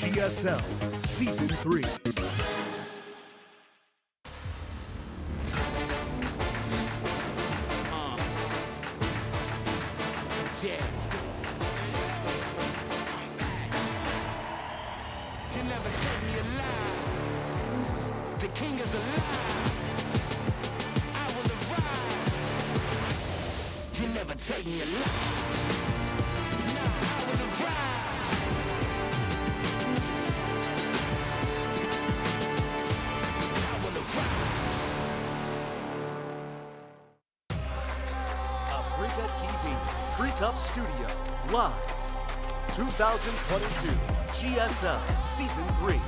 GSL Season 3. King is alive. I will arrive. You never take me alive. Nah, I will arrive. I will arrive. Africa TV, Freak Up Studio, live. 2022 GSL Season 3.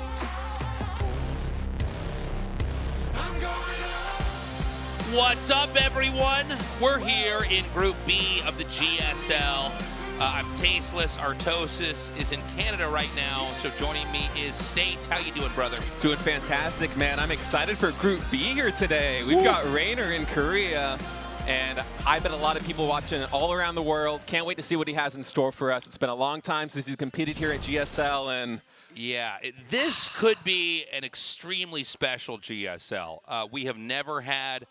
What's up, everyone? We're here in Group B of the GSL. I'm Tasteless. Artosis is in Canada right now, so joining me is State. How you doing, brother? Doing fantastic, man. I'm excited for Group B here today. We've got Reynor in Korea, and I bet a lot of people watching all around the world. Can't wait to see what he has in store for us. It's been a long time since he's competed here at GSL, and yeah, this could be an extremely special GSL. We have never had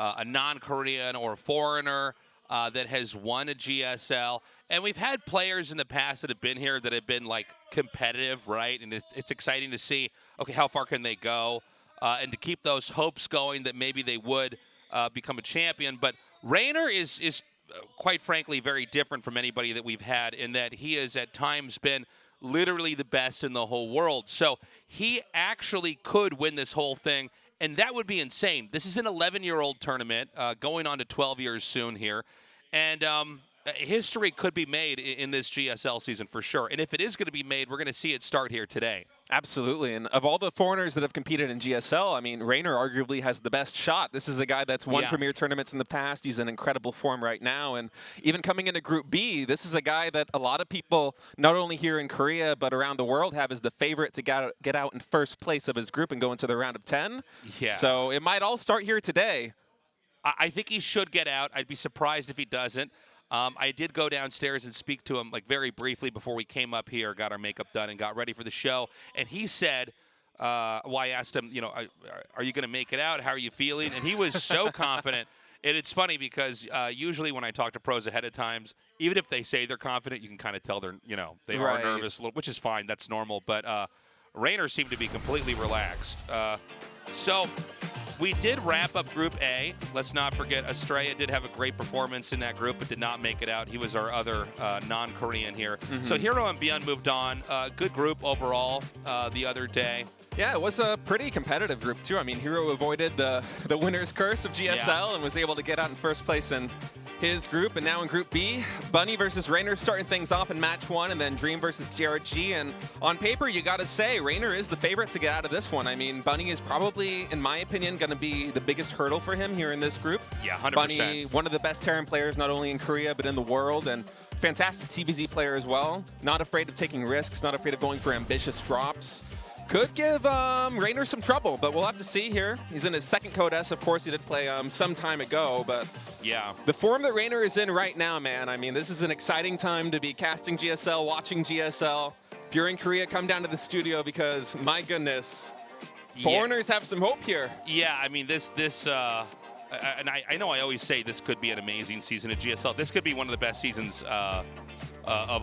a non-Korean or a foreigner that has won a GSL. And we've had players in the past that have been here that have been, like, competitive, right? And it's exciting to see, okay, how far can they go? And to keep those hopes going that maybe they would become a champion. But Reynor is quite frankly, very different from anybody that we've had in that he has at times been literally the best in the whole world. So he actually could win this whole thing. And that would be insane. This is an 11-year-old tournament, going on to 12 years soon here. And history could be made in this GSL season for sure. And if it is going to be made, we're going to see it start here today. absolutely. And of all the foreigners that have competed in GSL, I mean, Reynor arguably has the best shot. This is a guy that's won premier tournaments in the past. He's in incredible form right now. And even coming into Group B, this is a guy that a lot of people, not only here in Korea, but around the world have as the favorite to get out in first place of his group and go into the round of 10. Yeah. So it might all start here today. I think he should get out. I'd be surprised if he doesn't. I did go downstairs and speak to him like very briefly before we came up here, got our makeup done, and got ready for the show. And he said, well, I asked him, you know, are you going to make it out? How are you feeling? And he was so confident. And it's funny because usually when I talk to pros ahead of times, even if they say they're confident, you can kind of tell they're, you know, they are nervous, a little, which is fine. That's normal. But Reynor seemed to be completely relaxed. So we did wrap up Group A. Let's not forget Estrella did have a great performance in that group, but did not make it out. He was our other non-Korean here. So Hero and Beyond moved on. Good group overall the other day. Yeah, it was a pretty competitive group, too. I mean, Hero avoided the winner's curse of GSL and was able to get out in first place in his group. And now in Group B, Bunny versus Reynor starting things off in Match 1, and then Dream versus DRG. And on paper, you got to say, Reynor is the favorite to get out of this one. I mean, Bunny is probably, in my opinion, going to be the biggest hurdle for him here in this group. Yeah, 100%. Bunny, one of the best Terran players, not only in Korea, but in the world. And fantastic TVZ player as well. Not afraid of taking risks, not afraid of going for ambitious drops. Could give Reynor some trouble, but we'll have to see here. He's in his second Code S. Of course, he did play some time ago, but yeah, the form that Reynor is in right now, man, I mean, this is an exciting time to be casting GSL, watching GSL. If you're in Korea, come down to the studio because, my goodness, foreigners have some hope here. Yeah, I mean, and I know I always say this could be an amazing season of GSL. This could be one of the best seasons of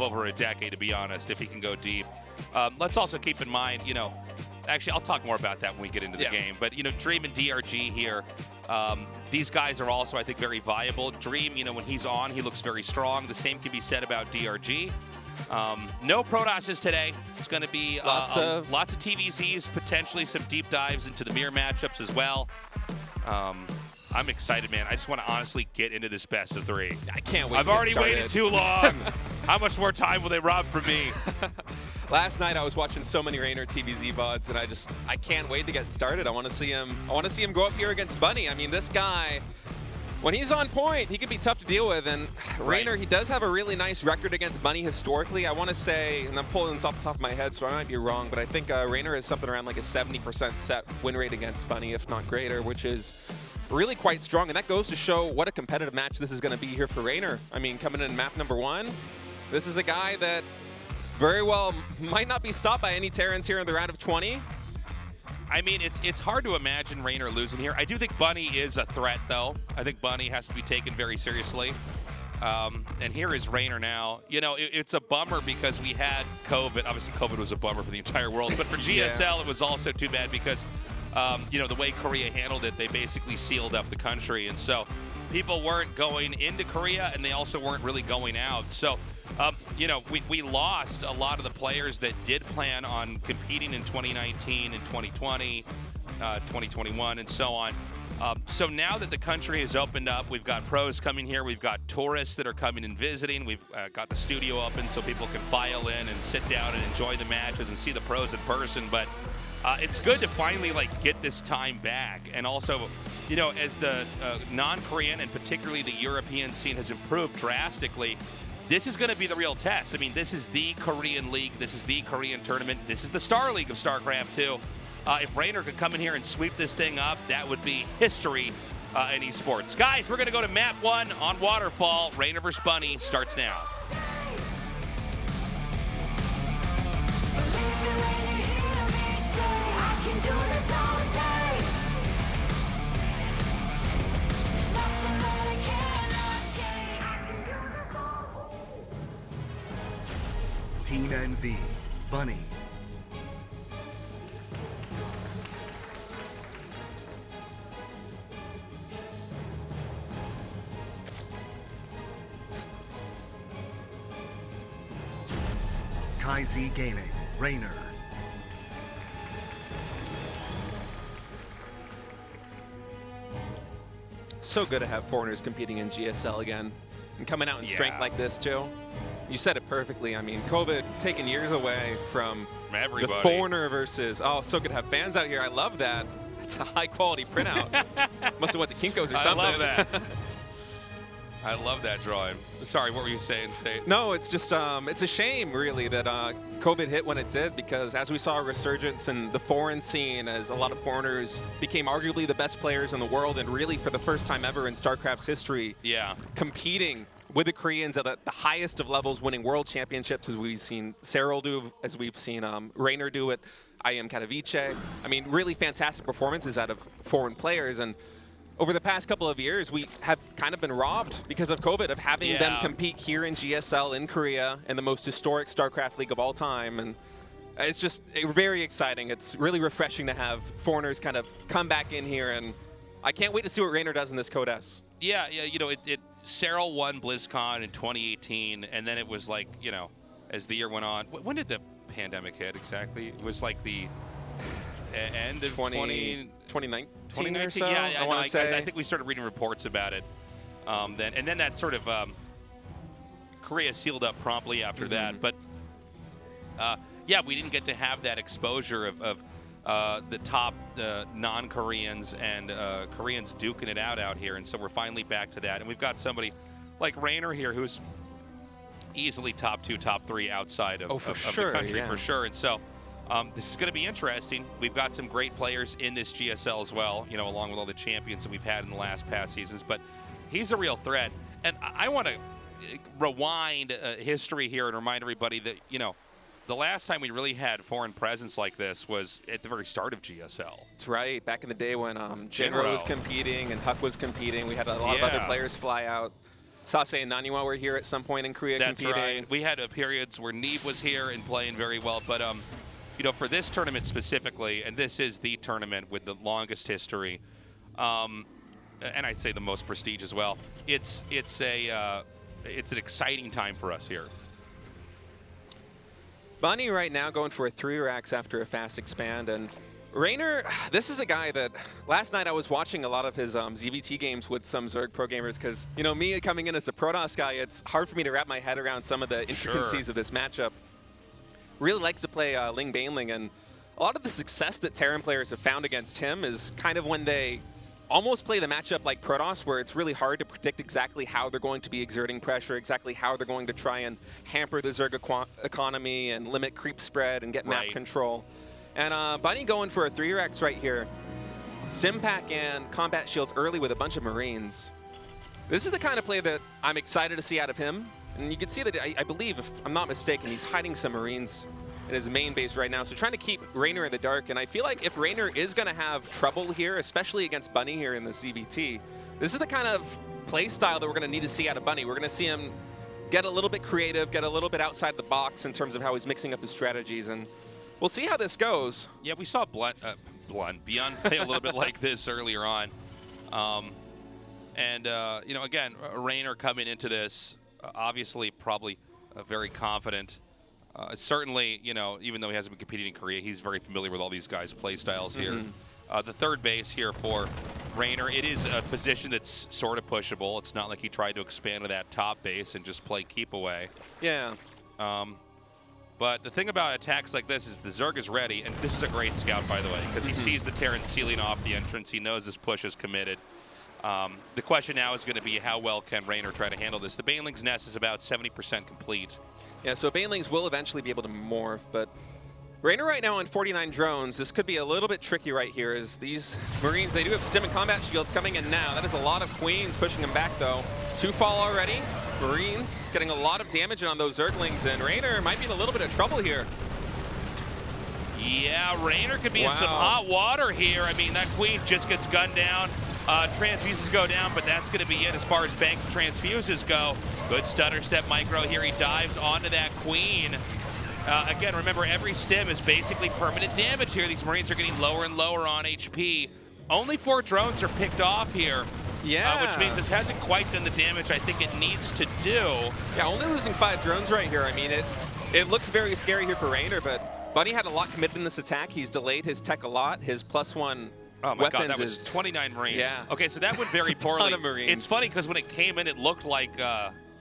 over a decade, to be honest, if he can go deep. Let's also keep in mind, you know, actually, I'll talk more about that when we get into the game. But, you know, Dream and DRG here, these guys are also, I think, very viable. Dream, you know, when he's on, he looks very strong. The same can be said about DRG. No Protosses today. It's going to be lots of TVZs, potentially some deep dives into the mirror matchups as well. I'm excited, man. I just want to honestly get into this best of 3. I can't wait. I've already waited too long. How much more time will they rob from me? Last night I was watching so many Reynor TVZ VODs, and I can't wait to get started. I want to see him. I want to see him go up here against Bunny. I mean, this guy, when he's on point, he can be tough to deal with. And Reynor, he does have a really nice record against Bunny historically. I want to say, and I'm pulling this off the top of my head, so I might be wrong, but I think Reynor has something around like a 70% set win rate against Bunny, if not greater, which is really quite strong. And that goes to show what a competitive match this is going to be here for Reynor. I mean, coming in map number 1, this is a guy that very well might not be stopped by any Terrans here in the round of 20. I mean, it's hard to imagine Reynor losing here. I do think Bunny is a threat, though. I think Bunny has to be taken very seriously. And here is Reynor now. You know, it's a bummer because we had COVID. Obviously, COVID was a bummer for the entire world. But for GSL, it was also too bad because, you know, the way Korea handled it, they basically sealed up the country. And so people weren't going into Korea, and they also weren't really going out. So, you know, we lost a lot of the players that did plan on competing in 2019 and 2020, 2021, and so on. So now that the country has opened up, we've got pros coming here, we've got tourists that are coming and visiting, we've got the studio open so people can file in and sit down and enjoy the matches and see the pros in person. But it's good to finally get this time back. And also, you know, as the non-Korean and particularly the European scene has improved drastically, this is going to be the real test. I mean, this is the Korean League, this is the Korean tournament, this is the Star League of StarCraft 2. If Reynor could come in here and sweep this thing up, that would be history in esports. Guys, we're going to go to map 1 on Waterfall. Reynor vs. Bunny starts now. Team NV, Bunny. KaiZ Gaming, Reynor. So good to have foreigners competing in GSL again and coming out in strength like this, Joe. You said it perfectly. I mean, COVID taking years away from everybody. The foreigner versus, oh, so good to have fans out here. I love that. It's a high quality printout. Must have went to Kinko's or something. I love that. I love that drawing. Sorry, what were you saying, State? No, it's just, it's a shame, really, that COVID hit when it did, because as we saw a resurgence in the foreign scene, as a lot of foreigners became arguably the best players in the world, and really for the first time ever in StarCraft's history, competing with the Koreans at the highest of levels, winning world championships, as we've seen Cyril do, as we've seen Reynor do it, IM Katowice. I mean, really fantastic performances out of foreign players. And over the past couple of years, we have kind of been robbed because of COVID of having them compete here in GSL in Korea in the most historic StarCraft league of all time. And it's just very exciting. It's really refreshing to have foreigners kind of come back in here, and I can't wait to see what Reynor does in this Code S. Yeah, you know, Cyril won BlizzCon in 2018, and then it was like, you know, as the year went on. When did the pandemic hit exactly? It was like the end of 2019 or so? Yeah, I want to say. I think we started reading reports about it. Then that sort of Korea sealed up promptly after that. But yeah, we didn't get to have that exposure of the top non-Koreans and Koreans duking it out here, and so we're finally back to that. And we've got somebody like Reynor here who's easily top 2, top 3 outside of the country for sure. And so this is going to be interesting. We've got some great players in this GSL as well, you know, along with all the champions that we've had in the past seasons. But he's a real threat. And I want to rewind history here and remind everybody that, you know, the last time we really had foreign presence like this was at the very start of GSL. That's right. Back in the day when Jinro was competing and Huck was competing, we had a lot of other players fly out. Sase and Naniwa were here at some point in Korea competing. That's right. We had periods where Neve was here and playing very well. But, you know, for this tournament specifically, and this is the tournament with the longest history, and I'd say the most prestige as well, it's an exciting time for us here. Bunny right now going for a 3 racks after a fast expand, and Reynor, this is a guy that last night I was watching a lot of his ZVT games with some Zerg pro gamers, because, you know, me coming in as a Protoss guy, it's hard for me to wrap my head around some of the intricacies of this matchup. Really likes to play Ling Baneling, and a lot of the success that Terran players have found against him is kind of when they almost play the matchup like Protoss, where it's really hard to predict exactly how they're going to be exerting pressure, exactly how they're going to try and hamper the Zerg economy and limit creep spread and get map control. And Bunny going for a 3-Rex right here. Stimpack and Combat Shields early with a bunch of Marines. This is the kind of play that I'm excited to see out of him. And you can see that, I believe, if I'm not mistaken, he's hiding some Marines in his main base right now. So trying to keep Reynor in the dark. And I feel like if Reynor is going to have trouble here, especially against Bunny here in the CVT, this is the kind of play style that we're going to need to see out of Bunny. We're going to see him get a little bit creative, get a little bit outside the box in terms of how he's mixing up his strategies. And we'll see how this goes. Yeah, we saw Beyond play a little bit like this earlier on. You know, again, Reynor coming into this, obviously probably very confident. Certainly, you know, even though he hasn't been competing in Korea, he's very familiar with all these guys' play styles here. The third base here for Reynor, it is a position that's sort of pushable. It's not like he tried to expand to that top base and just play keep away. Yeah. But the thing about attacks like this is the Zerg is ready, and this is a great scout, by the way, because he sees the Terran sealing off the entrance. He knows this push is committed. The question now is going to be how well can Reynor try to handle this. The Baneling's nest is about 70% complete. Yeah, so Banelings will eventually be able to morph, but Reynor right now on 49 drones. This could be a little bit tricky right here as these Marines, they do have stim and combat shields coming in now. That is a lot of Queens pushing them back though. 2 fall already. Marines getting a lot of damage on those Zerglings, and Reynor might be in a little bit of trouble here. Yeah, Reynor could be in some hot water here. I mean, that Queen just gets gunned down. Transfuses go down, but that's going to be it as far as bank transfuses go. Good stutter step micro here. He dives onto that Queen. Again, remember, every stim is basically permanent damage here. These Marines are getting lower and lower on HP. Only 4 drones are picked off here. Yeah. Which means this hasn't quite done the damage I think it needs to do. Yeah, only losing 5 drones right here. I mean, it looks very scary here for Reynor, but Bunny had a lot committed in this attack. He's delayed his tech a lot. His +1 Oh my weapons God, that was is 29 Marines. Yeah. Okay, so that went very It's a poorly. ton of Marines. It's funny because when it came in, it looked like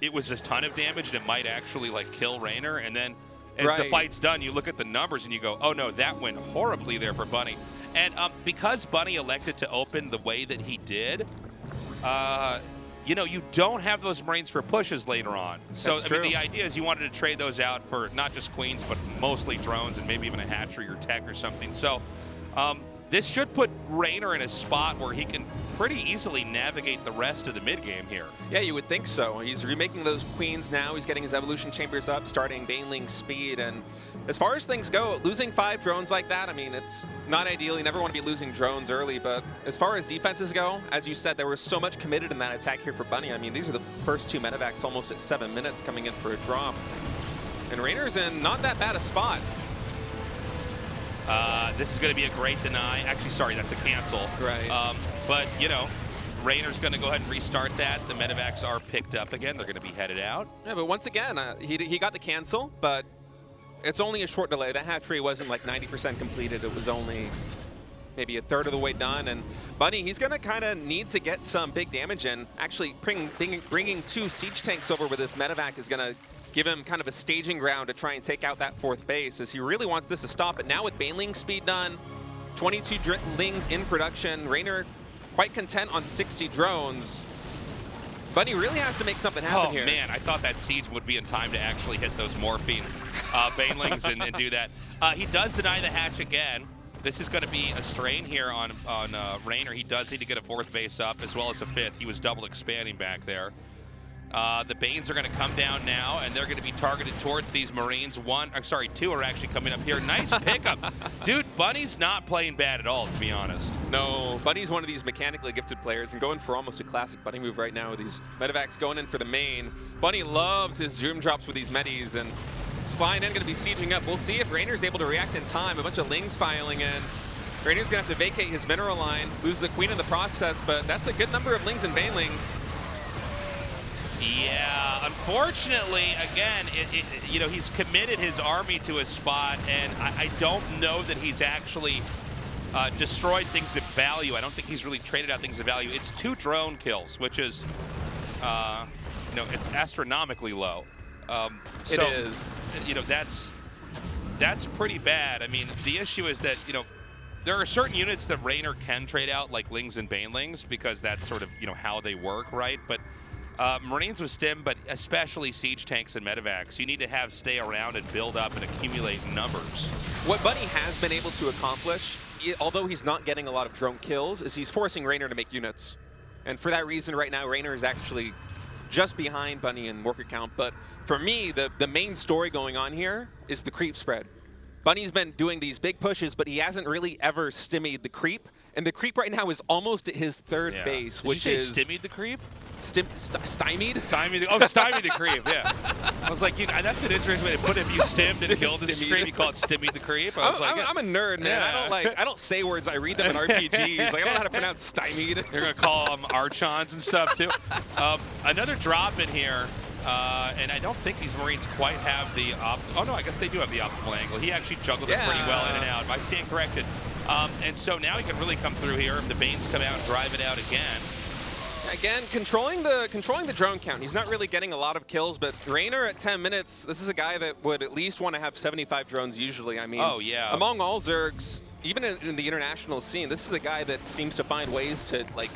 it was a ton of damage and it might actually like kill Reynor. And then as the fight's done, you look at the numbers and you go, oh no, that went horribly there for Bunny. And because Bunny elected to open the way that he did, you know, you don't have those Marines for pushes later on. So I mean, the idea is you wanted to trade those out for not just Queens, but mostly drones and maybe even a hatchery or tech or something. So this should put Reynor in a spot where he can pretty easily navigate the rest of the mid game here. Yeah, you would think so. He's remaking those Queens now. He's getting his evolution chambers up, starting Baneling speed. And as far as things go, losing 5 drones like that, I mean, it's not ideal. You never want to be losing drones early. But as far as defenses go, as you said, there was so much committed in that attack here for Bunny. I mean, these are the first 2 medevacs almost at 7 minutes coming in for a drop. And Reynor's in not that bad a spot. This is going to be a great deny. Actually, sorry, that's a cancel. Right. But, you know, Reynor's going to go ahead and restart that. The medevacs are picked up again. They're going to be headed out. Yeah, but once again, he got the cancel, but it's only a short delay. That hatchery wasn't like 90% completed. It was only maybe a third of the way done. And Bunny, he's going to kind of need to get some big damage in. Actually, bringing 2 siege tanks over with this medevac is going to give him kind of a staging ground to try and take out that 4th base, as he really wants this to stop. But now with Baneling speed done, 22 Lings in production, Reynor quite content on 60 drones. Bunny really has to make something happen here. Oh man, I thought that siege would be in time to actually hit those morphine Banelings and do that. He does deny the hatch again. This is going to be a strain here on Reynor. He does need to get a 4th base up as well as a 5th. He was double expanding back there. The Banes are going to come down now, and they're going to be targeted towards these Marines. 2 are actually coming up here. Nice pickup. Dude, Bunny's not playing bad at all, to be honest. No, Bunny's one of these mechanically gifted players and going for almost a classic Bunny move right now with these medevacs going in for the main. Bunny loves his Doom drops with these medis, and he's flying in, going to be sieging up. We'll see if Reynor's able to react in time. A bunch of Lings filing in. Reynor's going to have to vacate his mineral line, lose the Queen in the process, but that's a good number of Lings and Banelings. Yeah, unfortunately, again, you know, he's committed his army to a spot, and I don't know that he's actually destroyed things of value. I don't think he's really traded out things of value. It's 2 drone kills, which is, you know, it's astronomically low. It is. You know, that's pretty bad. I mean, the issue is that, you know, there are certain units that Reynor can trade out, like Lings and Banelings, because that's sort of, you know, how they work, right? But Marines with stim, but especially siege tanks and medevacs, you need to stay around and build up and accumulate numbers. What Bunny has been able to accomplish, although he's not getting a lot of drone kills, is he's forcing Reynor to make units. And for that reason, right now, Reynor is actually just behind Bunny in worker count. But for me, the main story going on here is the creep spread. Bunny's been doing these big pushes, but he hasn't really ever stymied the creep. And the creep right now is almost at his third base, Did which you is... say stymied the creep? Stymied? Stymied the creep, yeah. I was like, that's an interesting way to put it. If you stimmed and killed the creep, you call it stymied the creep. I was I'm a nerd, man. Yeah. I don't say words. I read them in RPGs. Like, I don't know how to pronounce stymied. You're going to call them archons and stuff, too. Another drop in here. And I don't think these Marines quite have the oh no, I guess they do have the optimal angle. He actually juggled it pretty well in and out. I stand corrected. And so now he can really come through here. If the Banes come out and drive it out again. Again, controlling the drone count. He's not really getting a lot of kills, but Reynor at 10 minutes, this is a guy that would at least want to have 75 drones usually. I mean, among all Zergs, even in the international scene, this is a guy that seems to find ways to like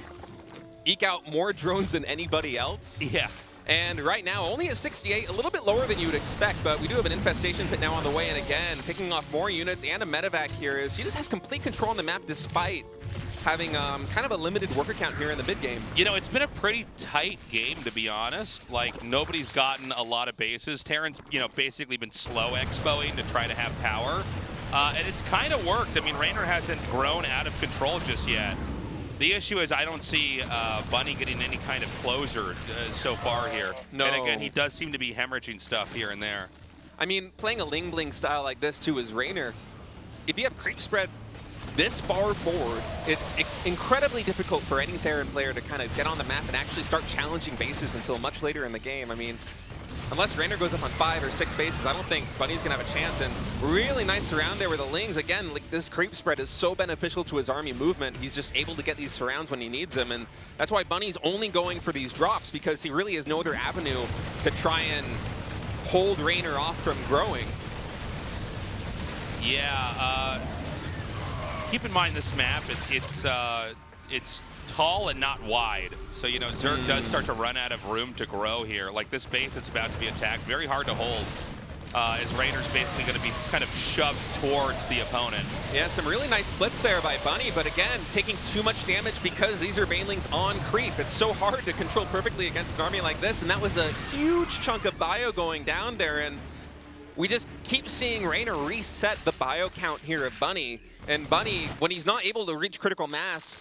eke out more drones than anybody else. Yeah. And right now, only at 68, a little bit lower than you would expect, but we do have an infestation pit now on the way, and again, picking off more units and a medevac here is he just has complete control on the map despite having kind of a limited worker count here in the mid game. You know, it's been a pretty tight game, to be honest. Like, nobody's gotten a lot of bases. Terran's, basically been slow expoing to try to have power, and it's kind of worked. I mean, Reynor hasn't grown out of control just yet. The issue is I don't see Bunny getting any kind of closer so far here. No. And again, he does seem to be hemorrhaging stuff here and there. I mean, playing a Ling Bling style like this too is Reynor. If you have creep spread this far forward, it's incredibly difficult for any Terran player to kind of get on the map and actually start challenging bases until much later in the game. I mean, unless Reynor goes up on 5 or 6 bases, I don't think Bunny's going to have a chance. And really nice surround there with the Lings. Again, like, this creep spread is so beneficial to his army movement. He's just able to get these surrounds when he needs them. And that's why Bunny's only going for these drops, because he really has no other avenue to try and hold Reynor off from growing. Yeah, keep in mind this map, it's tall and not wide. So, Zerg does start to run out of room to grow here. Like this base that's about to be attacked, very hard to hold, as Reynor's basically going to be kind of shoved towards the opponent. Yeah, some really nice splits there by Bunny, but again, taking too much damage because these are Banelings on creep. It's so hard to control perfectly against an army like this, and that was a huge chunk of bio going down there, and we just keep seeing Reynor reset the bio count here of Bunny. And Bunny, when he's not able to reach critical mass,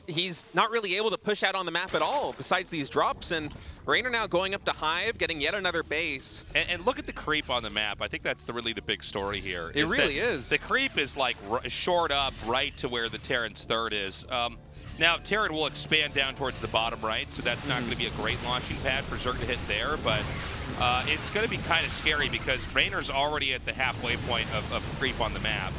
he's not really able to push out on the map at all, besides these drops. And Reynor now going up to Hive, getting yet another base. And look at the creep on the map. I think that's really the big story here. It really is. The creep is like short up right to where the Terran's third is. Now, Terran will expand down towards the bottom right, so that's not going to be a great launching pad for Zerg to hit there, but it's going to be kind of scary because Reynor's already at the halfway point of creep on the map.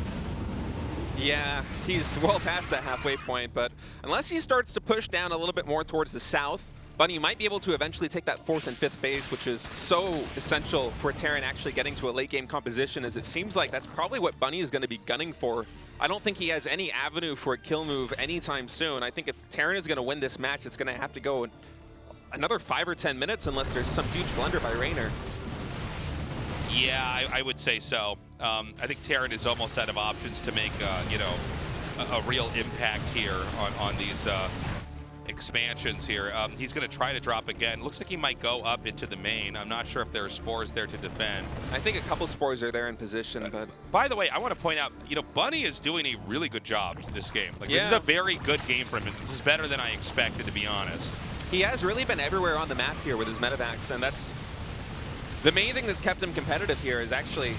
Yeah, he's well past that halfway point, but unless he starts to push down a little bit more towards the south, Bunny might be able to eventually take that 4th and 5th base, which is so essential for Terran actually getting to a late game composition, as it seems like that's probably what Bunny is going to be gunning for. I don't think he has any avenue for a kill move anytime soon. I think if Terran is going to win this match, it's going to have to go another 5 or 10 minutes unless there's some huge blunder by Reynor. Yeah, I would say so. I think Terran is almost out of options to make, a real impact here on these expansions here. He's going to try to drop again. Looks like he might go up into the main. I'm not sure if there are spores there to defend. I think a couple spores are there in position, but... By the way, I want to point out, Bunny is doing a really good job this game. Like, This is a very good game for him. This is better than I expected, to be honest. He has really been everywhere on the map here with his medevacs, and that's... The main thing that's kept him competitive here is actually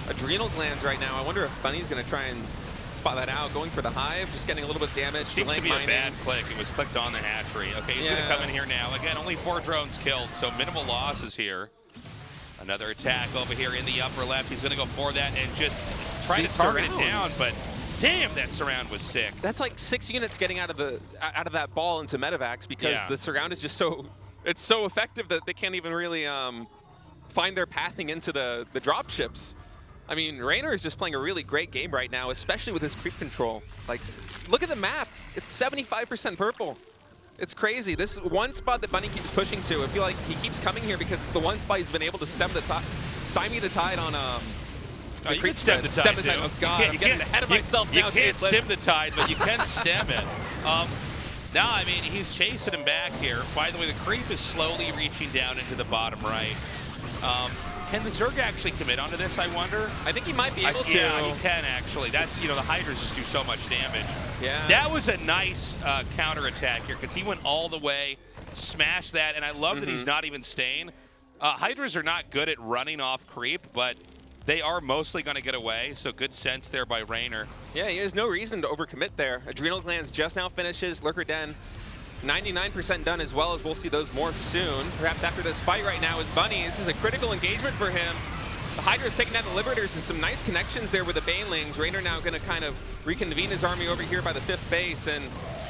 adrenal glands right now. I wonder if Bunny's going to try and spot that out. Going for the Hive, just getting a little bit damaged. Seems to be a bad click. It was clicked on the hatchery. Okay, he's going to come in here now. Again, only 4 drones killed, so minimal losses here. Another attack over here in the upper left. He's going to go for that and just try to target it down, but damn, that surround was sick. That's like 6 units getting out of that ball into medevacs because the surround is just so effective that they can't even really find their pathing into the drop ships. I mean, Reynor is just playing a really great game right now, especially with his creep control. Like, look at the map. It's 75% purple. It's crazy. This is one spot that Bunny keeps pushing to. I feel like he keeps coming here because it's the one spot he's been able to stymie the tide on you can stem the tide, too. Oh, God, I'm getting ahead of myself now. You can't stem the tide, but you can stem it. No, I mean, he's chasing him back here. By the way, the creep is slowly reaching down into the bottom right. Can the Zerg actually commit onto this, I wonder? I think he might be able to. Yeah, he can actually. That's, the Hydras just do so much damage. Yeah. That was a nice counterattack here because he went all the way, smashed that, and I love that he's not even staying. Hydras are not good at running off creep, but they are mostly going to get away, so good sense there by Reynor. Yeah, he has no reason to overcommit there. Adrenal Glands just now finishes. Lurker Den 99% done as well, as we'll see those morph soon. Perhaps after this fight right now with Bunny, this is a critical engagement for him. The Hydra's taking out the Liberators and some nice connections there with the Banelings. Reynor now going to kind of reconvene his army over here by the 5th base. And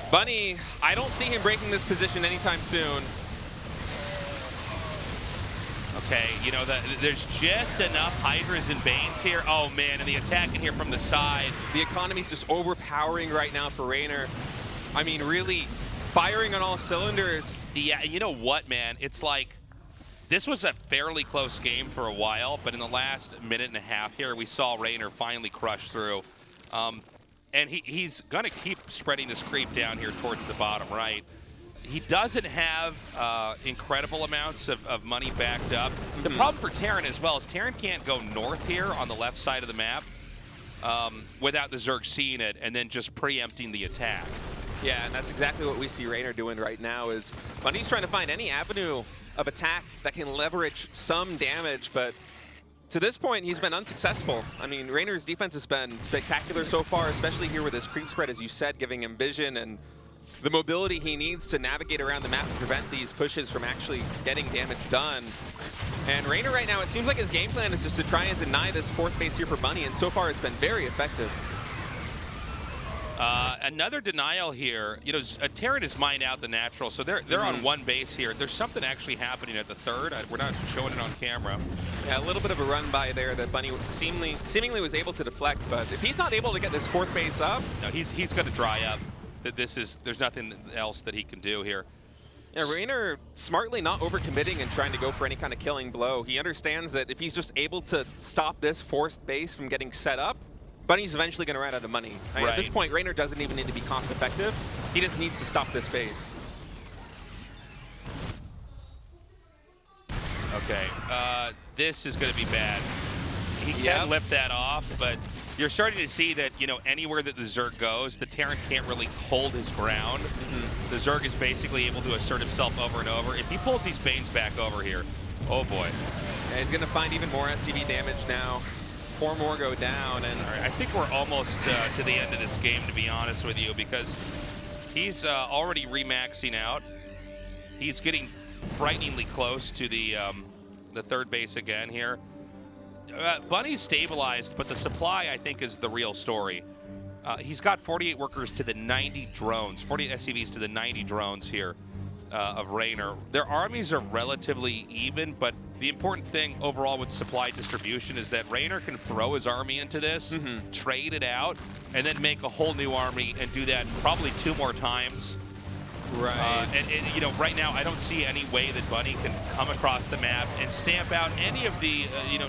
Bunny, I don't see him breaking this position anytime soon. Okay, there's just enough Hydras and Banes here. Oh, man, and the attack in here from the side. The economy's just overpowering right now for Reynor. I mean, really firing on all cylinders. Yeah, you know what, man? It's like, this was a fairly close game for a while, but in the last minute and a half here, we saw Reynor finally crush through. And he's going to keep spreading this creep down here towards the bottom right. He doesn't have incredible amounts of money backed up. The problem for Terran as well is Terran can't go north here on the left side of the map without the Zerg seeing it and then just preempting the attack. Yeah, and that's exactly what we see Reynor doing right now is Bunny's trying to find any avenue of attack that can leverage some damage, but to this point, he's been unsuccessful. I mean, Reynor's defense has been spectacular so far, especially here with his creep spread, as you said, giving him vision and the mobility he needs to navigate around the map and prevent these pushes from actually getting damage done. And Reynor right now, it seems like his game plan is just to try and deny this 4th base here for Bunny, and so far it's been very effective. Another denial here. Terran is mined out the natural, so they're on 1 base here. There's something actually happening at the 3rd. We're not showing it on camera. Yeah, a little bit of a run by there that Bunny seemingly was able to deflect, but if he's not able to get this 4th base up, no, he's going to dry up. There's nothing else that he can do here. Yeah, Reynor smartly not overcommitting and trying to go for any kind of killing blow. He understands that if he's just able to stop this 4th base from getting set up, Bunny's eventually going to run out of money. I mean, at this point, Reynor doesn't even need to be cost effective. He just needs to stop this base. Okay, this is going to be bad. He can lift that off, but you're starting to see that, anywhere that the Zerg goes, the Terran can't really hold his ground. The Zerg is basically able to assert himself over and over. If he pulls these Banes back over here, oh boy. Yeah, he's going to find even more SCV damage now. 4 more go down, and all right, I think we're almost to the end of this game, to be honest with you, because he's already remaxing out. He's getting frighteningly close to the 3rd base again here. Bunny's stabilized, but the supply, I think, is the real story. He's got 48 workers to the 90 drones, 48 SCVs to the 90 drones here of Reynor. Their armies are relatively even, but the important thing overall with supply distribution is that Reynor can throw his army into this, trade it out, and then make a whole new army and do that probably 2 more times. Right. And right now I don't see any way that Bunny can come across the map and stamp out any of the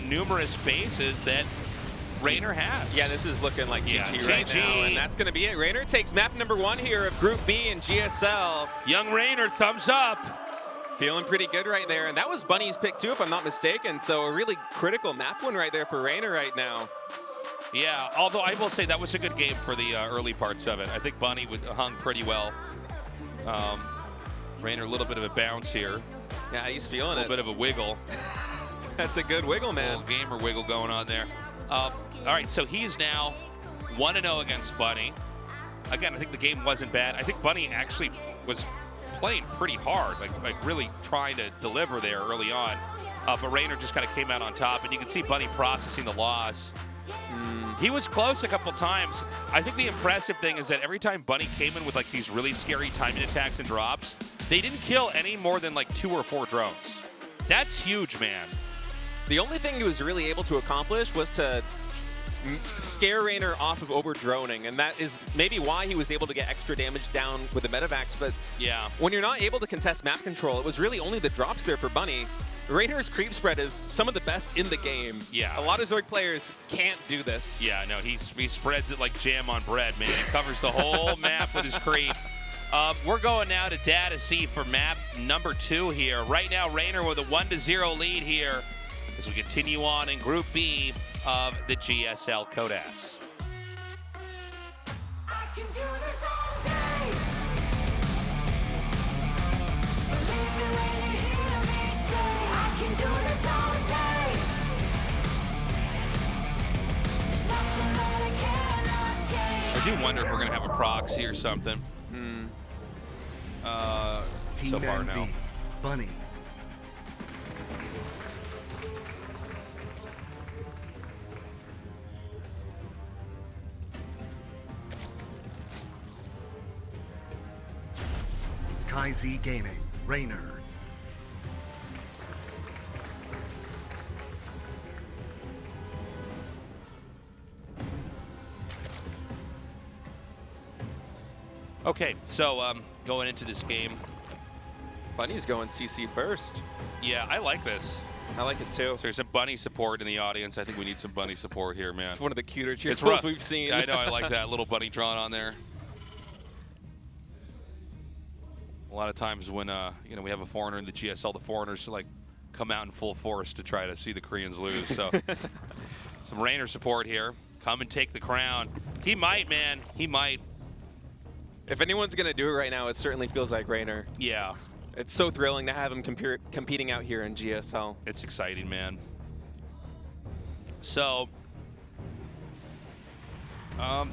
numerous bases that Reynor has. Yeah, this is looking like GG right now, and that's going to be it. Reynor takes map number 1 here of Group B in GSL. Young Reynor, thumbs up. Feeling pretty good right there, and that was Bunny's pick too, if I'm not mistaken. So a really critical map one right there for Reynor right now. Yeah, although I will say that was a good game for the early parts of it. I think Bunny hung pretty well. Reynor, a little bit of a bounce here. Yeah, he's feeling it. A little bit of a wiggle. That's a good wiggle, man. A little gamer wiggle going on there. All right, so he's now 1-0 against Bunny. Again, I think the game wasn't bad. I think Bunny actually was playing pretty hard, like really trying to deliver there early on. But Reynor just kind of came out on top, and you can see Bunny processing the loss. He was close a couple times. I think the impressive thing is that every time Bunny came in with like these really scary timing attacks and drops, they didn't kill any more than like 2 or 4 drones. That's huge, man. The only thing he was really able to accomplish was to scare Reynor off of over-droning, and that is maybe why he was able to get extra damage down with the Medivacs, but yeah, when you're not able to contest map control, it was really only the drops there for Bunny. Reynor's creep spread is some of the best in the game. Yeah. A lot of Zerg players can't do this. Yeah, no, he spreads it like jam on bread, man. He covers the whole map with his creep. We're going now to data C for map number 2 here. Right now, Reynor with a 1-0 lead here as we continue on in Group B of the GSL Codas. I can do this all day. Believe me when you hear me say I can do this all day. There's nothing that I cannot say. I do wonder if we're going to have a proxy or something. Team So far, MV, no. Bunny. Kai Z Gaming, Reynor. Okay, so going into this game, Bunny's going CC first. yeah, I like this. I like it too. So there's some bunny support in the audience. I think we need some bunny support here, man. It's one of the cuter cheer It's tools rough. we've seen. I know, I like that little bunny drawn on there. A lot of times when you know, we have a foreigner in the GSL, the foreigners like come out in full force to try to see the Koreans lose. So some Reynor support here. Come and take the crown. He might, man. He might. If anyone's going to do it right now, it certainly feels like Reynor. Yeah. It's so thrilling to have him competing out here in GSL. It's exciting, man. So,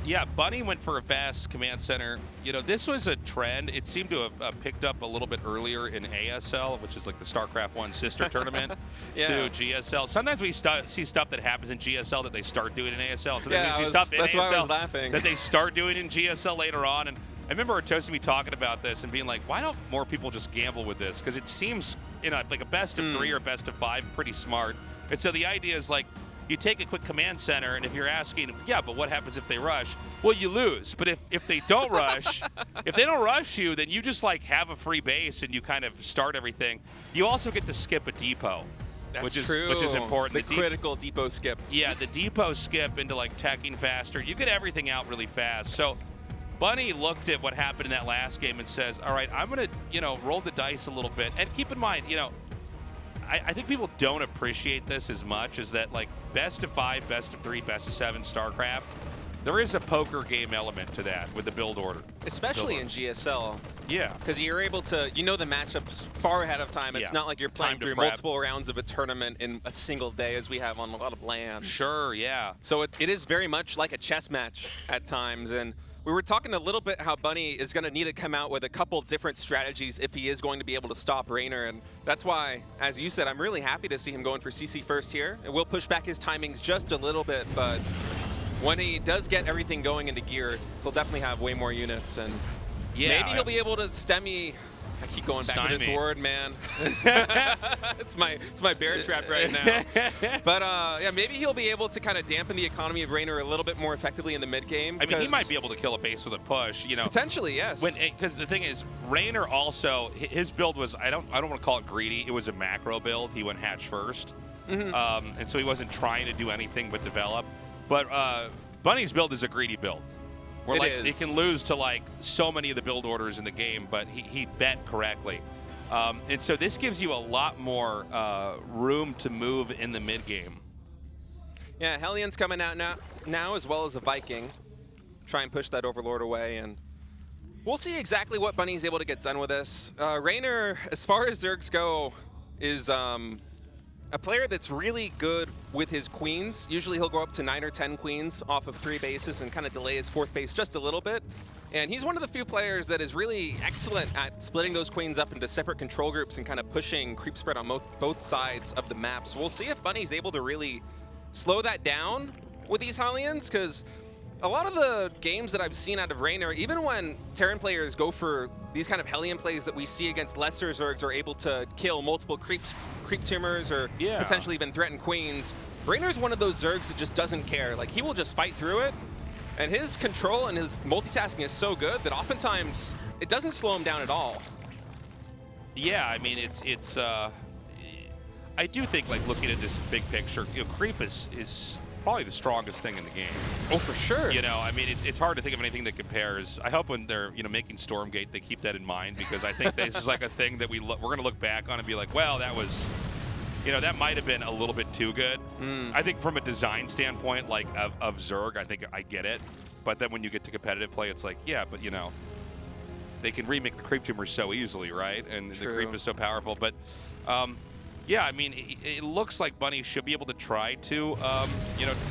yeah, Bunny went for a fast command center. You know, this was a trend. It seemed to have picked up a little bit earlier in ASL, which is like the StarCraft 1 sister tournament Yeah. to GSL. Sometimes we see stuff that happens in GSL that they start doing in ASL. So then Yeah, we see stuff in that's why I was ASL laughing. that they start doing in GSL later on. And I remember Toasty talking about this and being like, why don't more people just gamble with this? Because it seems, you know, like a best of 3 or best of 5, pretty smart. And so the idea is like, you take a quick command center, and if you're asking, yeah, but what happens if they rush? Well, you lose. But if they don't rush, if they don't rush you, then you just like have a free base and you kind of start everything. You also get to skip a depot, That's which is true. which is important. The critical depot skip. Yeah, the depot skip into like teching faster. You get everything out really fast. So Bunny looked at what happened in that last game and says, all right, I'm going to, you know, roll the dice a little bit. And keep in mind, you know, I think people don't appreciate this as much as that, like, best of 5, best of 3, best of 7 StarCraft. There is a poker game element to that with the build order. Especially in GSL. Yeah. Because you're able to, you know the matchups far ahead of time. It's Yeah. not like you're playing Time to through prep. multiple rounds of a tournament in a single day as we have on a lot of lands. Sure, yeah. So it is very much like a chess match at times. And we were talking a little bit how Bunny is going to need to come out with a couple different strategies if he is going to be able to stop Reynor. And that's why, as you said, I'm really happy to see him going for CC first here. And we'll push back his timings just a little bit, but when he does get everything going into gear, he'll definitely have way more units. And Yeah. maybe he'll be able to stymie. I keep going back to this Stymie. word, man. it's my bear trap right now. But yeah, maybe he'll be able to kind of dampen the economy of Reynor a little bit more effectively in the mid game. I mean, he might be able to kill a base with a push, you know. Potentially, yes. Because the thing is, Reynor also, his build was, I don't want to call it greedy. It was a macro build. He went hatch first. And so he wasn't trying to do anything but develop. But Bunny's build is a greedy build. Where It like is. he can lose to like so many of the build orders in the game, but he bet correctly. And so this gives you a lot more room to move in the mid game. Yeah, Hellion's coming out now as well as a Viking. Try and push that Overlord away, and we'll see exactly what Bunny's able to get done with this. Reynor, as far as Zergs go, is a player that's really good with his queens. Usually he'll go up to 9 or 10 queens off of 3 bases and kind of delay his 4th base just a little bit. And he's one of the few players that is really excellent at splitting those queens up into separate control groups and kind of pushing creep spread on both sides of the map. So we'll see if Bunny's able to really slow that down with these Hellions, because a lot of the games that I've seen out of Reynor, even when Terran players go for these kind of Hellion plays that we see against lesser Zergs, are able to kill multiple creep tumors or potentially even threaten queens. Reynor's one of those Zergs that just doesn't care. Like, he will just fight through it. And his control and his multitasking is so good that oftentimes it doesn't slow him down at all. Yeah, I mean, it's I do think, like, looking at this big picture, you know, creep is probably the strongest thing in the game. Oh, for sure. You know, I mean, it's hard to think of anything that compares. I hope when they're, making Stormgate, they keep that in mind, because I think this is like a thing that we're going to look back on and be like, well, that was, that might have been a little bit too good. I think from a design standpoint, like of Zerg, I think I get it. But then when you get to competitive play, it's like, yeah, but they can remake the creep tumors so easily, right? And True. the creep is so powerful. But yeah, I mean, it looks like Bunny should be able to try to,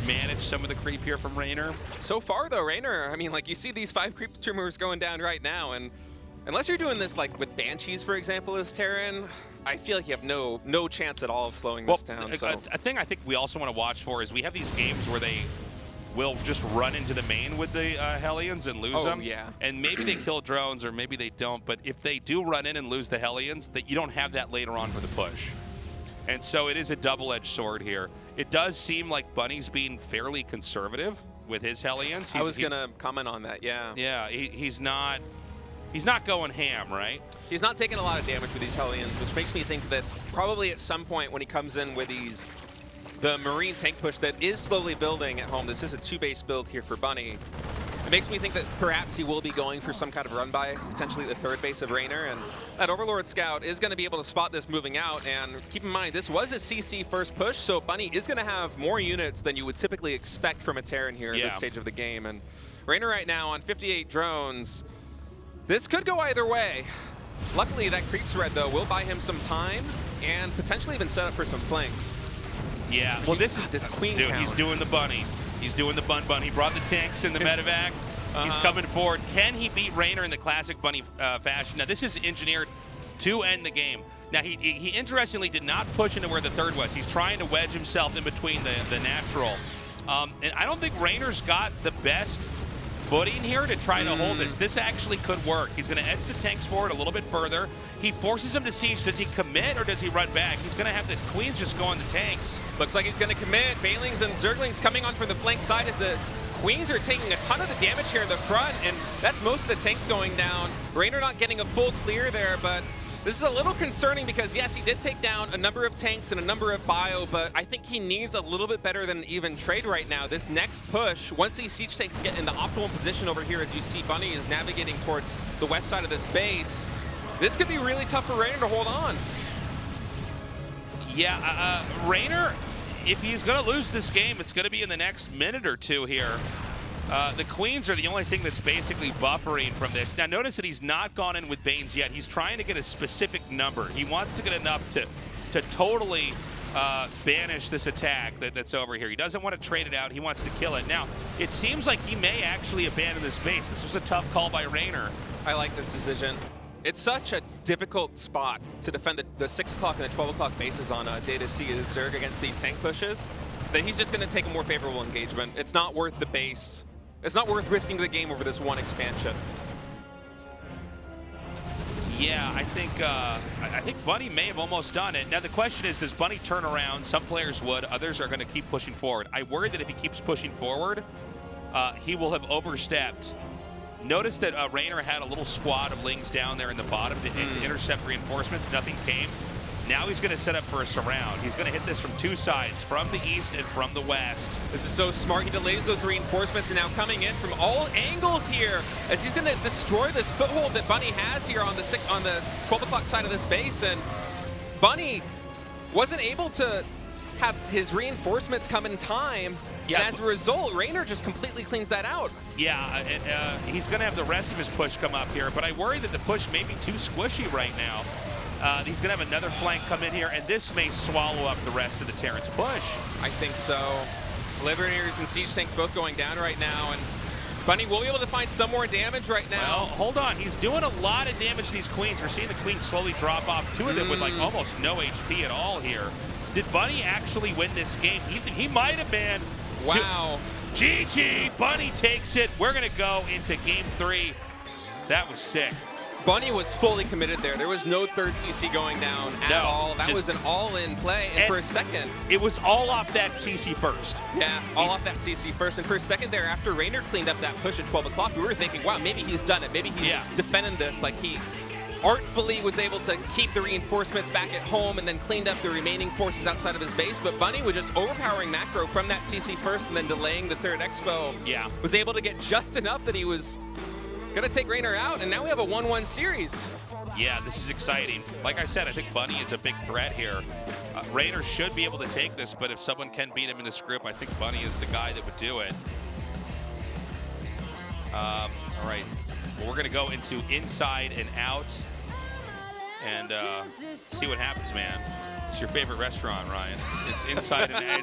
manage some of the creep here from Reynor. So far, though, Reynor, I mean, like, you see these 5 creep tumors going down right now, and unless you're doing this, like, with Banshees, for example, as Terran, I feel like you have no chance at all of slowing this down. A thing I think we also want to watch for is we have these games where they will just run into the main with the Hellions and lose them. Yeah. And maybe they kill drones, or maybe they don't, but if they do run in and lose the Hellions, that you don't have that later on for the push. And so it is a double-edged sword here. It does seem like Bunny's being fairly conservative with his Hellions. I was going to comment on that, yeah. Yeah, he's not going ham, right? He's not taking a lot of damage with these Hellions, which makes me think that probably at some point when he comes in with the Marine tank push that is slowly building at home, this is a 2-base build here for Bunny. It makes me think that perhaps he will be going for some kind of run by, potentially the 3rd base of Reynor, and that Overlord Scout is going to be able to spot this moving out. And keep in mind, this was a CC first push, so Bunny is going to have more units than you would typically expect from a Terran here at this stage of the game. And Reynor right now on 58 drones. This could go either way. Luckily, that creep spread, though, will buy him some time and potentially even set up for some flanks. Yeah, well, this is this queen dude, count. he's doing the Bunny. He's doing the bun. He brought the tanks in the medevac. He's coming forward. Can he beat Reynor in the classic Bunny fashion? Now, this is engineered to end the game. Now, he interestingly did not push into where the 3rd was. He's trying to wedge himself in between the natural. And I don't think Reynor's got the best footing here to try to hold this. This actually could work. He's going to edge the tanks forward a little bit further. He forces him to siege. Does he commit or does he run back? He's going to have the Queens just go on the tanks. Looks like he's going to commit. Banelings and Zerglings coming on from the flank side as the Queens are taking a ton of the damage here in the front, and that's most of the tanks going down. Reynor not getting a full clear there, but this is a little concerning because, yes, he did take down a number of tanks and a number of bio, but I think he needs a little bit better than an even trade right now. This next push, once these siege tanks get in the optimal position over here, as you see Bunny is navigating towards the west side of this base, this could be really tough for Reynor to hold on. Yeah, Reynor, if he's going to lose this game, it's going to be in the next minute or two here. The Queens are the only thing that's basically buffering from this. Now, notice that he's not gone in with Banes yet. He's trying to get a specific number. He wants to get enough to totally banish this attack that's over here. He doesn't want to trade it out. He wants to kill it. Now, it seems like he may actually abandon this base. This was a tough call by Reynor. I like this decision. It's such a difficult spot to defend the 6 o'clock and the 12 o'clock bases on Data C as Zerg against these tank pushes, that he's just going to take a more favorable engagement. It's not worth the base. It's not worth risking the game over this one expansion. Yeah, I think Bunny may have almost done it. Now the question is, does Bunny turn around? Some players would, others are going to keep pushing forward. I worry that if he keeps pushing forward, he will have overstepped. Notice that Reynor had a little squad of Lings down there in the bottom to intercept reinforcements. Nothing came. Now he's going to set up for a surround. He's going to hit this from 2 sides, from the east and from the west. This is so smart. He delays those reinforcements and now coming in from all angles here as he's going to destroy this foothold that Bunny has here on the 12 o'clock side of this base. And Bunny wasn't able to have his reinforcements come in time. Yeah, and as a result, Reynor just completely cleans that out. Yeah, he's going to have the rest of his push come up here, but I worry that the push may be too squishy right now. He's going to have another flank come in here, and this may swallow up the rest of the Terrans push. I think so. Liberators and Siege Tanks both going down right now, and Bunny will be able to find some more damage right now. Well, hold on. He's doing a lot of damage to these Queens. We're seeing the Queens slowly drop off. 2 of them with like almost no HP at all here. Did Bunny actually win this game? He might have been. Wow. GG, Bunny takes it. We're going to go into game 3. That was sick. Bunny was fully committed there. There was no third CC going down at all. That was an all-in play. And for a second, it was all off that CC first. Yeah, all off that CC first. And for a second there, after Reynor cleaned up that push at 12 o'clock, we were thinking, wow, maybe he's done it. Maybe he's defending this. Like he artfully was able to keep the reinforcements back at home and then cleaned up the remaining forces outside of his base. But Bunny was just overpowering macro from that CC first and then delaying the third expo. Yeah. Was able to get just enough that he was going to take Reynor out, and now we have a 1-1 series. Yeah, this is exciting. Like I said, I think Bunny is a big threat here. Reynor should be able to take this, but if someone can beat him in this group, I think Bunny is the guy that would do it. All right, well, we're going to go into inside and out and see what happens, man. It's your favorite restaurant, Ryan. It's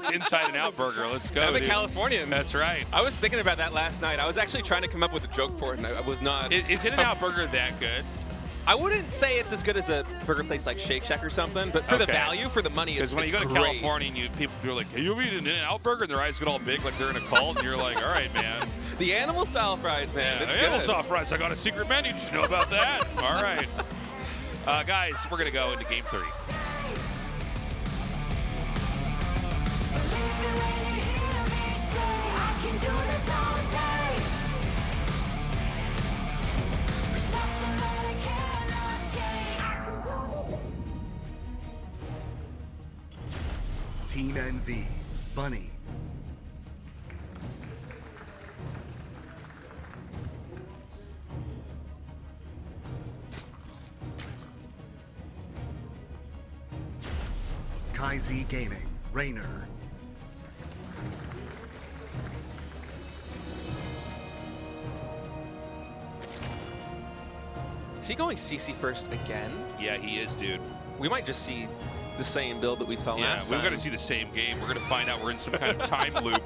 inside and out burger. Let's go. I'm a dude. Californian. That's right. I was thinking about that last night. I was actually trying to come up with a joke for it, and I was not. Is In-N-Out Burger that good? I wouldn't say it's as good as a burger place like Shake Shack or something, but for the value, for the money, it's because when you go to great. California and people are like, hey, you eat an In-N-Out Burger, and their eyes get all big like they're in a cult, and you're like, all right, man. The animal style fries, man. Yeah, It's animal good. style fries. I got a secret menu. Did you know about that? All right. Guys, we're going to go into game 3. I can do this all day. There's nothing that I cannot change. Team NV, Bunny. KaiZ Gaming, Reynor. Is he going CC first again? Yeah, he is, dude. We might just see the same build that we saw Yeah, last we're time. going to see the same game. We're going to find out we're in some kind of time loop.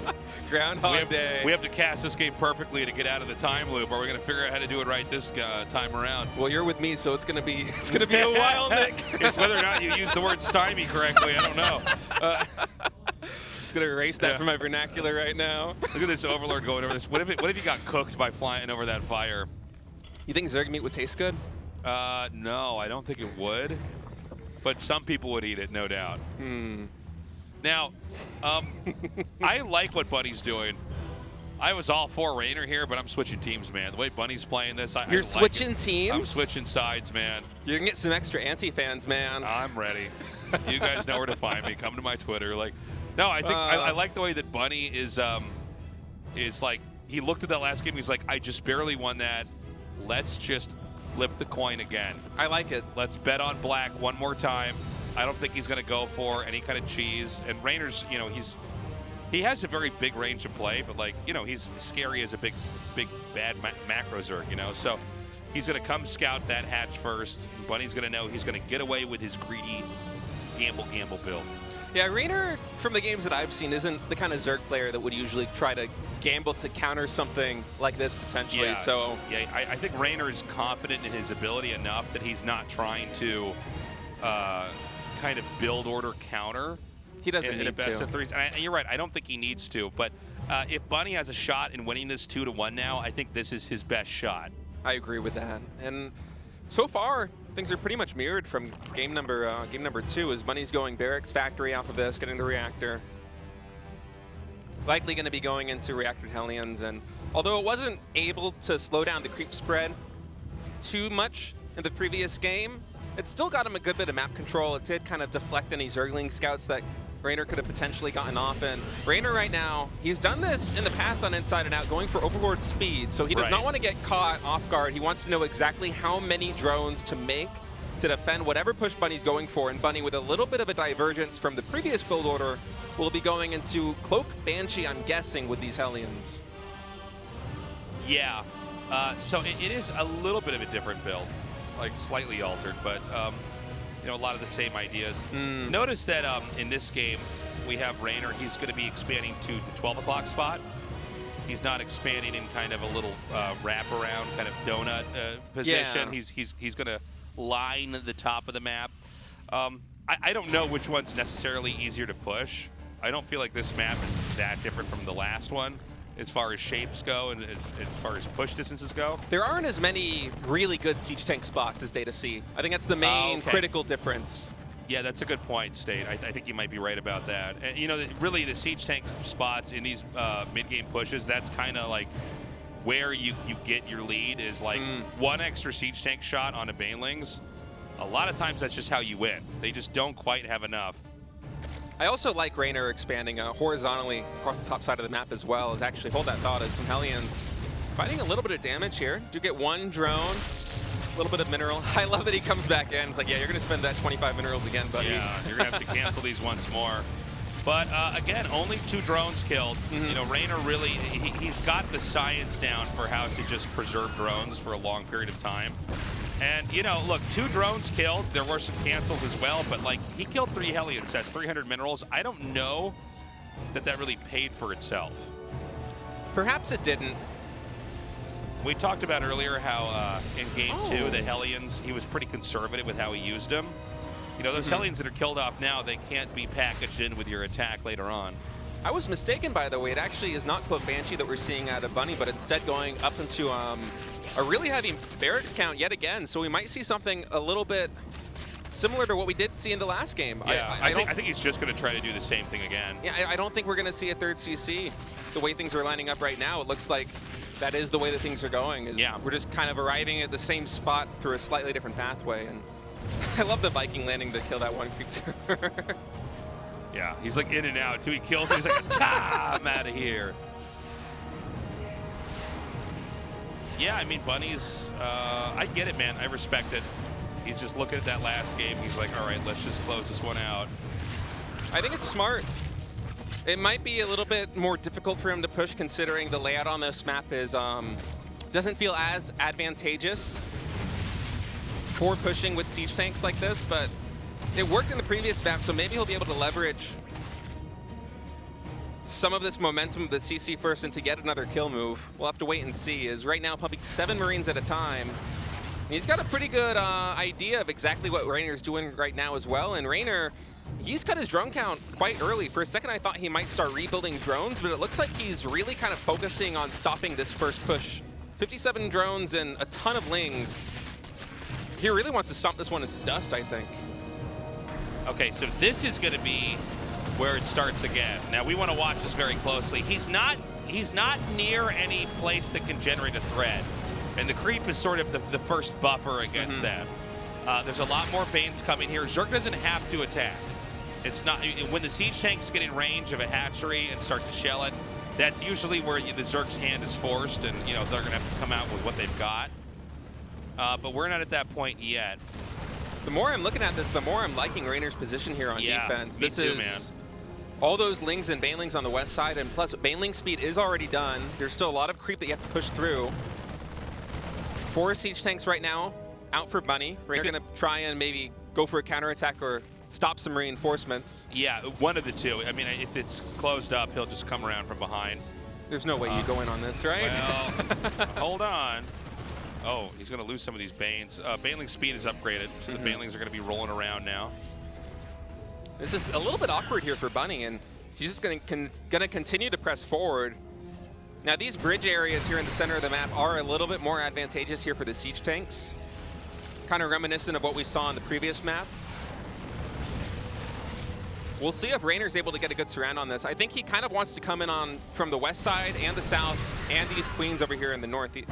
Groundhog Day. We have to cast this game perfectly to get out of the time loop. Are we going to figure out how to do it right this time around? Well, you're with me, so it's gonna be a while, Nick. It's whether or not you use the word stymie correctly. I don't know. Just gonna erase that from my vernacular right now. Look at this Overlord going over this. What if he got cooked by flying over that fire? You think Zerg meat would taste good? No, I don't think it would. But some people would eat it, no doubt. Now, I like what Bunny's doing. I was all for Reynor here, but I'm switching teams, man. The way Bunny's playing this, I You're like switching it. teams? I'm switching sides, man. You're gonna get some extra anti-fans, man. I'm ready. You guys know where to find me. Come to my Twitter. Like, no, I think I like the way that Bunny is like, he looked at that last game. He's like, I just barely won that. Let's just flip the coin again. I like it. Let's bet on black one more time. I don't think he's going to go for any kind of cheese. And Reynor's, you know, he has a very big range of play, but like, you know, he's scary as a big bad macro Zerg, you know. So he's going to come scout that hatch first. Bunny's going to know he's going to get away with his greedy gamble build. Yeah, Reynor, from the games that I've seen, isn't the kind of Zerg player that would usually try to gamble to counter something like this potentially. So yeah, I think Reynor is confident in his ability enough that he's not trying to kind of build order counter. he doesn't in need a best to. of threes. And you're right. I don't think he needs to. But if Bunny has a shot in winning this 2-1 now, I think this is his best shot. I agree with that. And so far, things are pretty much mirrored from game number 2 as Bunny's going Barracks Factory off of this, getting the reactor. Likely going to be going into Reactor Hellions, and although it wasn't able to slow down the creep spread too much in the previous game, it still got him a good bit of map control. It did kind of deflect any Zergling scouts that Reynor could have potentially gotten off. And Reynor right now, he's done this in the past on Inside and Out, going for Overlord speed. So he does not want to get caught off guard. He wants to know exactly how many drones to make to defend whatever push Bunny's going for. And Bunny, with a little bit of a divergence from the previous build order, will be going into Cloak Banshee, I'm guessing, with these Hellions. Yeah. So it is a little bit of a different build, like slightly altered, but you know, a lot of the same ideas. Notice that in this game, we have Reynor. He's going to be expanding to the 12 o'clock spot. He's not expanding in kind of a little wraparound kind of donut position. Yeah. He's going to line the top of the map. I don't know which one's necessarily easier to push. I don't feel like this map is that different from the last one as far as shapes go and as far as push distances go. There aren't as many really good siege tank spots as Data C. I think that's the main critical difference. Yeah, that's a good point, State. I think you might be right about that. And, you know, really the siege tank spots in these mid-game pushes, that's kind of like where you get your lead is like one extra siege tank shot on a Banelings. A lot of times that's just how you win. They just don't quite have enough. I also like Reynor expanding horizontally across the top side of the map as well. As actually, hold that thought, as some Hellions fighting a little bit of damage here. Do get one drone, a little bit of mineral. I love that he comes back in. It's like, yeah, you're going to spend that 25 minerals again, buddy. Yeah, you're going to have to cancel these once more. But again, only 2 drones killed. You know, Reynor really, he's got the science down for how to just preserve drones for a long period of time. And, you know, look, 2 drones killed. There were some cancels as well, but, like, he killed 3 Hellions. That's 300 minerals. I don't know that really paid for itself. Perhaps it didn't. We talked about earlier how in Game 2, the Hellions, he was pretty conservative with how he used them. You know, those Hellions that are killed off now, they can't be packaged in with your attack later on. I was mistaken, by the way. It actually is not Cloak Banshee that we're seeing out of Bunny, but instead going up into a really heavy barracks count yet again. So we might see something a little bit similar to what we did see in the last game. Yeah, I think he's just going to try to do the same thing again. Yeah, I don't think we're going to see a 3rd CC. The way things are lining up right now, it looks like that is the way that things are going. We're just kind of arriving at the same spot through a slightly different pathway. And I love the Viking landing to kill that one creature. Yeah, he's like in and out too. He kills it, he's like, I'm out of here. Yeah, I mean, Bunny's, I get it, man. I respect it. He's just looking at that last game. He's like, all right, let's just close this one out. I think it's smart. It might be a little bit more difficult for him to push, considering the layout on this map is doesn't feel as advantageous for pushing with siege tanks like this, but it worked in the previous map, so maybe he'll be able to leverage some of this momentum of the CC first into yet another kill move. We'll have to wait and see. Is right now pumping 7 Marines at a time. He's got a pretty good idea of exactly what Reynor's doing right now as well, and Reynor, he's cut his drone count quite early. For a second, I thought he might start rebuilding drones, but it looks like he's really kind of focusing on stopping this first push. 57 drones and a ton of lings. He really wants to stomp this one into dust, I think. Okay, so this is going to be where it starts again. Now, we want to watch this very closely. He's not near any place that can generate a threat, and the creep is sort of the first buffer against them. There's a lot more Banes coming here. Zerg doesn't have to attack. It's not when the siege tanks get in range of a hatchery and start to shell it. That's usually where the Zerg's hand is forced, and you know they're going to have to come out with what they've got. But we're not at that point yet. The more I'm looking at this, the more I'm liking Reynor's position here on defense. Me too, man. All those lings and banelings on the west side, and plus baneling speed is already done. There's still a lot of creep that you have to push through. 4 siege tanks right now out for Bunny. We're going to try and maybe go for a counterattack or stop some reinforcements. Yeah, one of the two. I mean, if it's closed up, he'll just come around from behind. There's no way you go in on this, right? Well, hold on. Oh, he's going to lose some of these Banes. Baneling speed is upgraded, so the Banelings are going to be rolling around now. This is a little bit awkward here for Bunny, and he's just going to continue to press forward. Now, these bridge areas here in the center of the map are a little bit more advantageous here for the siege tanks. Kind of reminiscent of what we saw in the previous map. We'll see if Reynor's able to get a good surround on this. I think he kind of wants to come in on from the west side and the south and these queens over here in the northeast.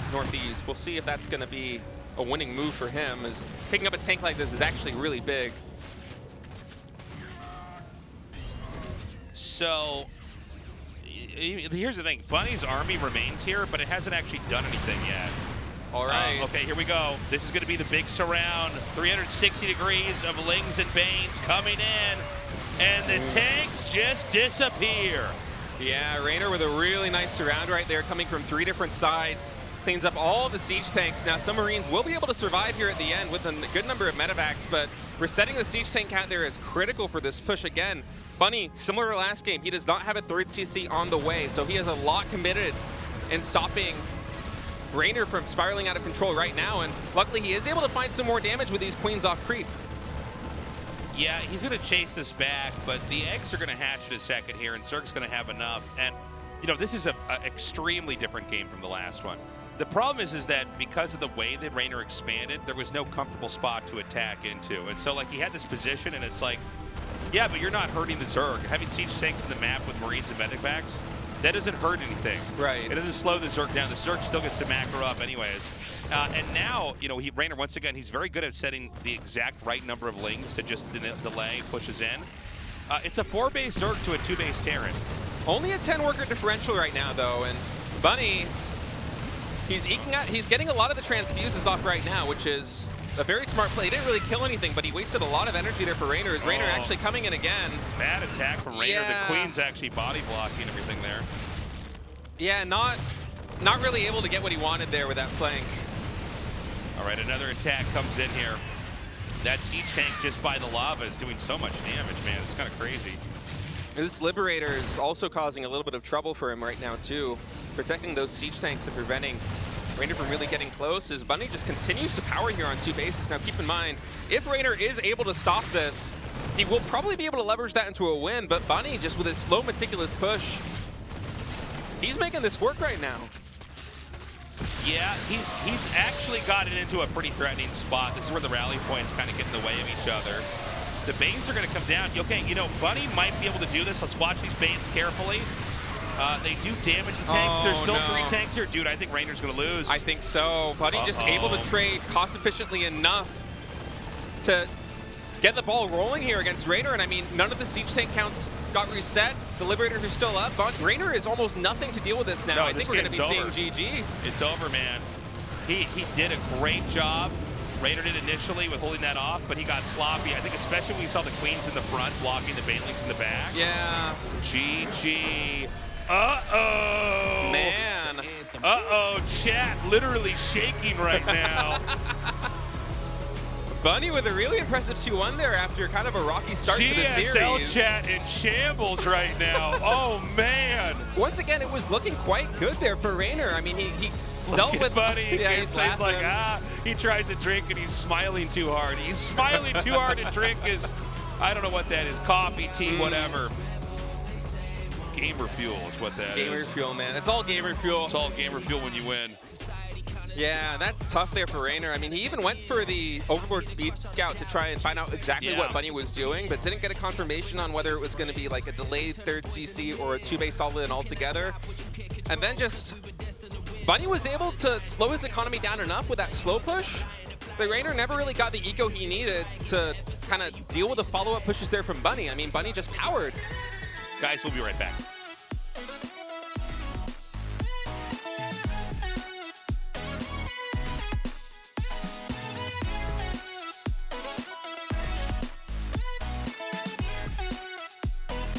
We'll see if that's going to be a winning move for him, as picking up a tank like this is actually really big. So, here's the thing. Bunny's army remains here, but it hasn't actually done anything yet. All right. Okay, here we go. This is going to be the big surround. 360 degrees of Lings and Banes coming in. And the tanks just disappear. Yeah, Reynor with a really nice surround right there, coming from 3 different sides. Cleans up all the siege tanks. Now, some Marines will be able to survive here at the end with a good number of medevacs, but resetting the siege tank count there is critical for this push again. Bunny, similar to last game, he does not have a 3rd CC on the way, so he has a lot committed in stopping Reynor from spiraling out of control right now, and luckily he is able to find some more damage with these queens off creep. Yeah, he's going to chase this back, but the eggs are going to hatch in a second here, and Zerg's going to have enough. And, you know, this is an extremely different game from the last one. The problem is that because of the way that Reynor expanded, there was no comfortable spot to attack into. And so, like, he had this position, and it's like, yeah, but you're not hurting the Zerg. Having siege tanks in the map with Marines and medevacs, that doesn't hurt anything. Right. It doesn't slow the Zerg down. The Zerg still gets to macro up anyways. And now, you know, Reynor, once again, he's very good at setting the exact right number of lings to just delay, pushes in. It's a 4-base Zerg to a 2-base Terran. Only a 10-worker differential right now, though, and Bunny, he's getting a lot of the transfuses off right now, which is a very smart play. He didn't really kill anything, but he wasted a lot of energy there for Reynor. Is Reynor actually coming in again? Bad attack from Reynor. Yeah. The Queen's actually body blocking everything there. Yeah, not really able to get what he wanted there with that flank. All right, another attack comes in here. That siege tank just by the lava is doing so much damage, man. It's kind of crazy. This Liberator is also causing a little bit of trouble for him right now, too. Protecting those siege tanks and preventing Reynor from really getting close as Bunny just continues to power here on 2 bases. Now, keep in mind, if Reynor is able to stop this, he will probably be able to leverage that into a win, but Bunny, just with his slow, meticulous push, he's making this work right now. Yeah, he's actually gotten into a pretty threatening spot. This is where the rally points kind of get in the way of each other. The Banes are going to come down. Okay, you know, Bunny might be able to do this. Let's watch these Banes carefully. They do damage the tanks. There's still 3 tanks here. Dude, I think Reynor's going to lose. I think so. Bunny just able to trade cost efficiently enough to get the ball rolling here against Reynor. And I mean, none of the siege tank counts got reset. The Liberators are still up. Reynor is almost nothing to deal with this now. No, I think we're going to be seeing GG. It's over, man. He did a great job. Reynor did initially with holding that off, but he got sloppy. I think especially when we saw the Queens in the front blocking the Banelings in the back. Yeah. GG. Uh-oh. Man. Uh-oh. Chat literally shaking right now. Bunny with a really impressive 2-1 there after kind of a rocky start to the series. GSL chat in shambles right now. Oh, man. Once again, it was looking quite good there for Reynor. I mean, he dealt with Bunny. Yeah, He's like, he tries to drink and he's smiling too hard. He's smiling too hard to drink his, I don't know what that is, coffee, tea, whatever. Gamer fuel is what that is. Gamer fuel, man. It's all gamer fuel. It's all gamer fuel when you win. Yeah, that's tough there for Reynor. I mean, he even went for the overboard speed scout to try and find out exactly what Bunny was doing, but didn't get a confirmation on whether it was going to be like a delayed 3rd CC or a 2-base all-in altogether. And then just, Bunny was able to slow his economy down enough with that slow push, but Reynor never really got the eco he needed to kind of deal with the follow-up pushes there from Bunny. I mean, Bunny just powered. Guys, we'll be right back.